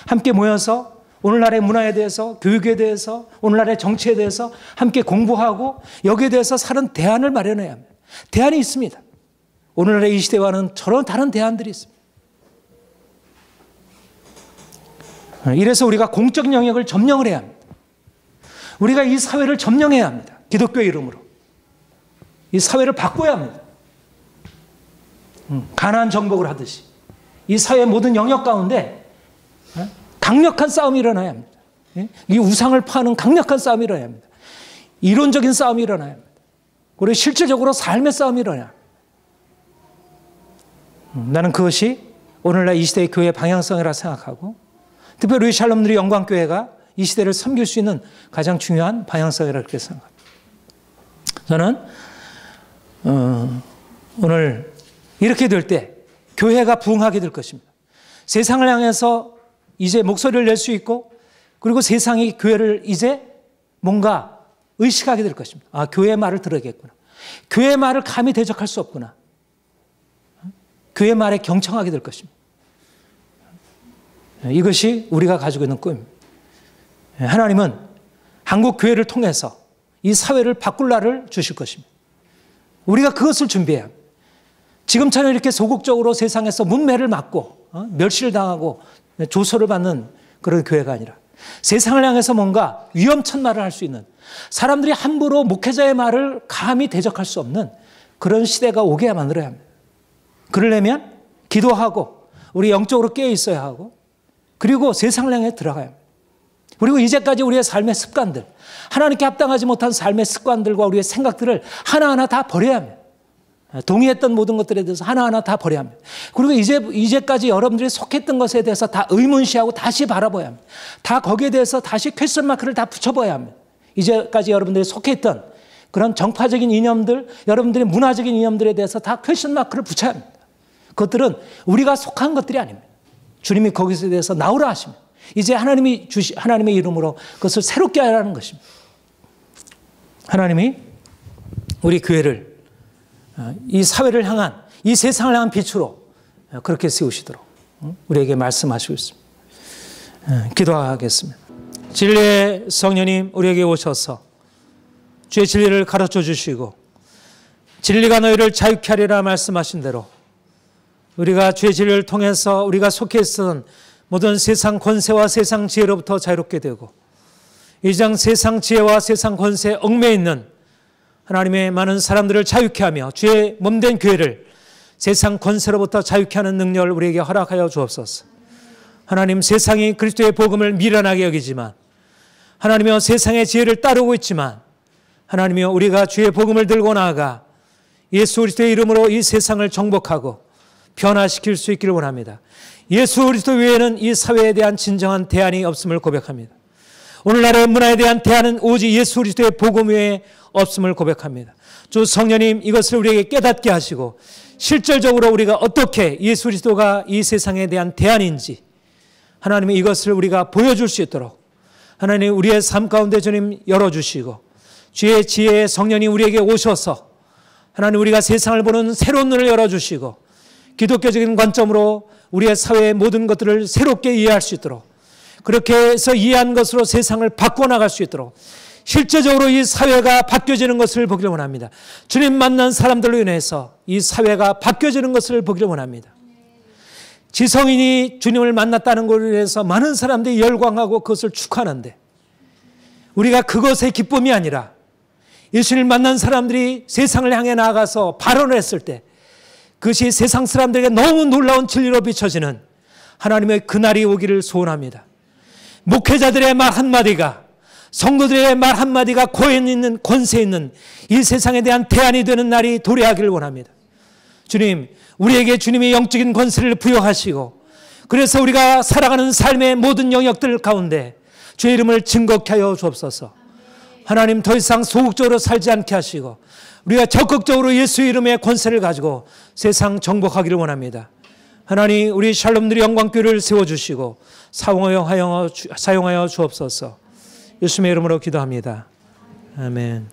함께 모여서 오늘날의 문화에 대해서, 교육에 대해서, 오늘날의 정치에 대해서 함께 공부하고 여기에 대해서 사는 대안을 마련해야 합니다. 대안이 있습니다. 오늘날의 이 시대와는 전혀 다른 대안들이 있습니다. 이래서 우리가 공적 영역을 점령을 해야 합니다. 우리가 이 사회를 점령해야 합니다. 기독교의 이름으로. 이 사회를 바꿔야 합니다. 가나안 정복을 하듯이. 이 사회의 모든 영역 가운데 강력한 싸움이 일어나야 합니다. 이 우상을 파는 강력한 싸움이 일어나야 합니다. 이론적인 싸움이 일어나야 합니다. 그리고 실질적으로 삶의 싸움이 일어나야 합니다. 나는 그것이 오늘날 이 시대의 교회의 방향성이라 생각하고 특별히 우리 샬롬들이 영광교회가 이 시대를 섬길 수 있는 가장 중요한 방향성이라 그렇게 생각합니다. 저는 오늘 이렇게 될 때 교회가 부흥하게 될 것입니다. 세상을 향해서 이제 목소리를 낼 수 있고 그리고 세상이 교회를 이제 뭔가 의식하게 될 것입니다. 아, 교회의 말을 들어야겠구나. 교회의 말을 감히 대적할 수 없구나. 교회의 말에 경청하게 될 것입니다. 이것이 우리가 가지고 있는 꿈입니다. 하나님은 한국 교회를 통해서 이 사회를 바꿀 날을 주실 것입니다. 우리가 그것을 준비해야 합니다. 지금처럼 이렇게 소극적으로 세상에서 문매를 맞고 멸시를 당하고 조소를 받는 그런 교회가 아니라 세상을 향해서 뭔가 위험천만을 할 수 있는 사람들이 함부로 목회자의 말을 감히 대적할 수 없는 그런 시대가 오게 만들어야 합니다. 그러려면 기도하고 우리 영적으로 깨어 있어야 하고 그리고 세상을 향해 들어가야 합니다. 그리고 이제까지 우리의 삶의 습관들, 하나님께 합당하지 못한 삶의 습관들과 우리의 생각들을 하나하나 다 버려야 합니다. 동의했던 모든 것들에 대해서 하나하나 다 버려야 합니다. 그리고 이제까지 여러분들이 속했던 것에 대해서 다 의문시하고 다시 바라봐야 합니다. 다 거기에 대해서 다시 퀘스천 마크를 다 붙여봐야 합니다. 이제까지 여러분들이 속했던 그런 정파적인 이념들, 여러분들의 문화적인 이념들에 대해서 다 퀘스천 마크를 붙여야 합니다. 그것들은 우리가 속한 것들이 아닙니다. 주님이 거기서 대해서 나오라 하십니다. 이제 하나님의 이름으로 그것을 새롭게 하라는 것입니다. 하나님이 우리 교회를 이 사회를 향한 이 세상을 향한 빛으로 그렇게 세우시도록 우리에게 말씀하시고 있습니다. 기도하겠습니다. 진리의 성령님 우리에게 오셔서 주의 진리를 가르쳐 주시고 진리가 너희를 자유케 하리라 말씀하신 대로 우리가 주의 진리를 통해서 우리가 속해 있던 모든 세상 권세와 세상 지혜로부터 자유롭게 되고 이장 세상 지혜와 세상 권세에 얽매여 있는 하나님의 많은 사람들을 자유케 하며 주의 몸된 교회를 세상 권세로부터 자유케 하는 능력을 우리에게 허락하여 주옵소서. 하나님, 세상이 그리스도의 복음을 미련하게 여기지만 하나님이여 세상의 지혜를 따르고 있지만 하나님이여 우리가 주의 복음을 들고 나아가 예수 그리스도의 이름으로 이 세상을 정복하고 변화시킬 수 있기를 원합니다. 예수 그리스도 외에는 이 사회에 대한 진정한 대안이 없음을 고백합니다. 오늘날의 문화에 대한 대안은 오직 예수 그리스도의 복음 외에 없음을 고백합니다. 주 성령님, 이것을 우리에게 깨닫게 하시고 실질적으로 우리가 어떻게 예수 그리스도가 이 세상에 대한 대안인지 하나님이 이것을 우리가 보여줄 수 있도록 하나님 우리의 삶 가운데 주님 열어주시고 주의 지혜의 성령이 우리에게 오셔서 하나님 우리가 세상을 보는 새로운 눈을 열어주시고 기독교적인 관점으로 우리의 사회의 모든 것들을 새롭게 이해할 수 있도록 그렇게 해서 이해한 것으로 세상을 바꿔나갈 수 있도록 실제적으로 이 사회가 바뀌어지는 것을 보기를 원합니다. 주님 만난 사람들로 인해서 이 사회가 바뀌어지는 것을 보기를 원합니다. 지성인이 주님을 만났다는 것에 대해서 많은 사람들이 열광하고 그것을 축하하는데 우리가 그것의 기쁨이 아니라 예수님을 만난 사람들이 세상을 향해 나아가서 발언을 했을 때 그것이 세상 사람들에게 너무 놀라운 진리로 비춰지는 하나님의 그날이 오기를 소원합니다. 목회자들의 말 한마디가 성도들의 말 한마디가 고연 있는 권세 있는 이 세상에 대한 대안이 되는 날이 도래하기를 원합니다. 주님, 우리에게 주님의 영적인 권세를 부여하시고 그래서 우리가 살아가는 삶의 모든 영역들 가운데 주의 이름을 증거케 하여 주옵소서. 하나님, 더 이상 소극적으로 살지 않게 하시고 우리가 적극적으로 예수의 이름의 권세를 가지고 세상 정복하기를 원합니다. 하나님, 우리 샬롬들이 영광교회를 세워주시고 사용하여 주옵소서. 예수님의 이름으로 기도합니다. 아멘.